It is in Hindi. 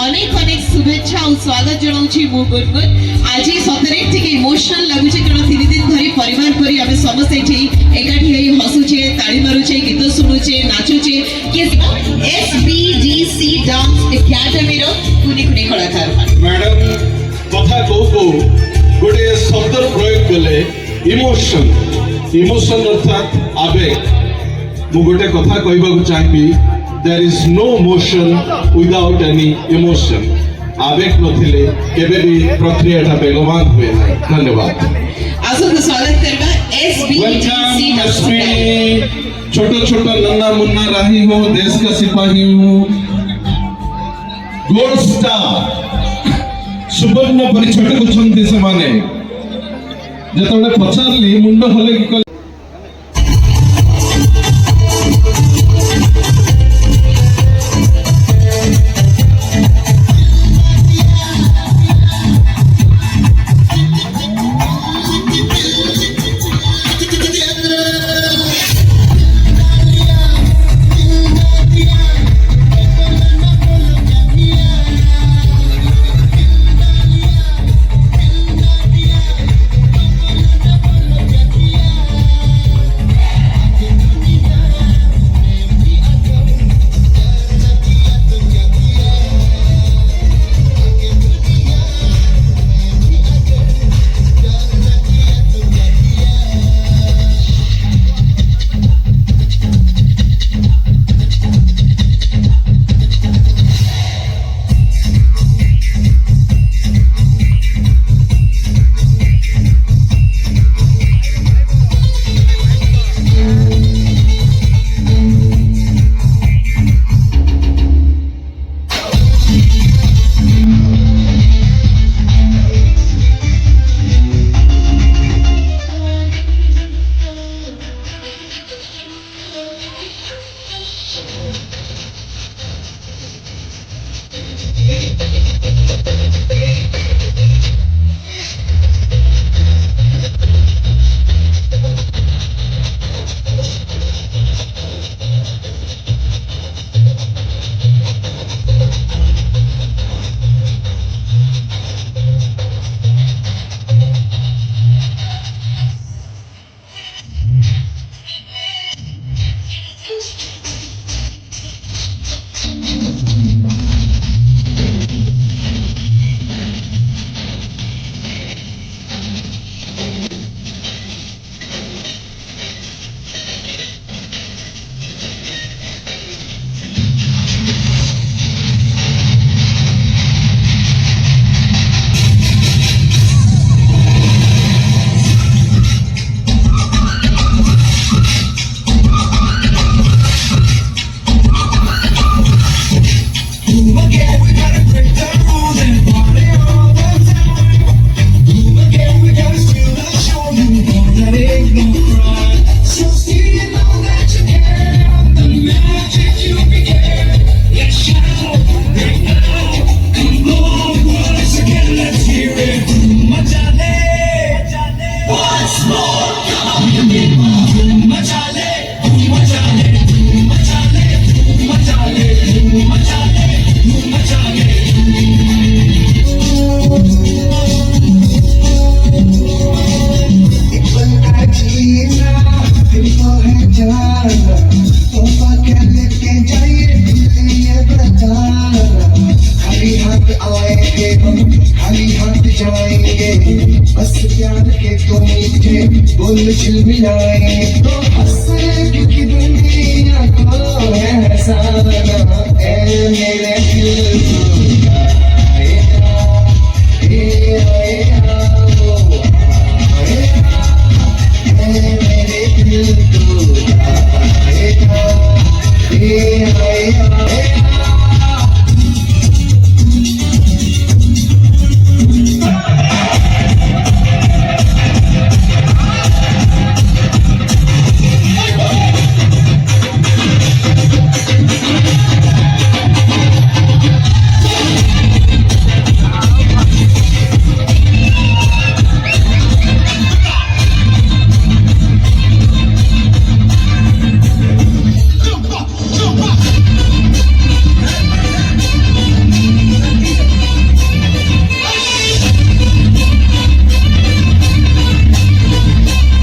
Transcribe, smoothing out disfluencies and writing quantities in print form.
अनेक अनेक शुभेच्छा और स्वागत जनाऊँ मु गुनगुन। आज सतरे टिके इमोशनल लगुचे कारण 3 दिन धरी परिवार परी आमे समस्त एठी एकाठी होई हसुचे, ताली मारुचे, गीत सुनुचे, नाचुचे कि एसबीजीसी डांस एकेडमी रो कुनी कुनी कलाकार मैडम कथा को गोटे शब्द प्रयोग कले इमोशन अर्थात आवेग। मु गोटे कथा कहबा चाहिए there is no motion without any emotion। आवेग नथिले केबे भी प्रक्रियाटा वेगवान हुए ना। धन्यवाद। आसो स्वागत करबा एसबीजीसी डांस छोटा छोटा नन्ना मुन्ना राही हो, देश का सिपाही हो, गोल्ड स्टार सुवर्ण परिचय को छंती से माने जतने पचारली मुंड हले कि बस प्यार के तो मीठे बोल झिलमिलाए तो हंसे क्योंकि दुनिया को है हंसाना ऐ मेरे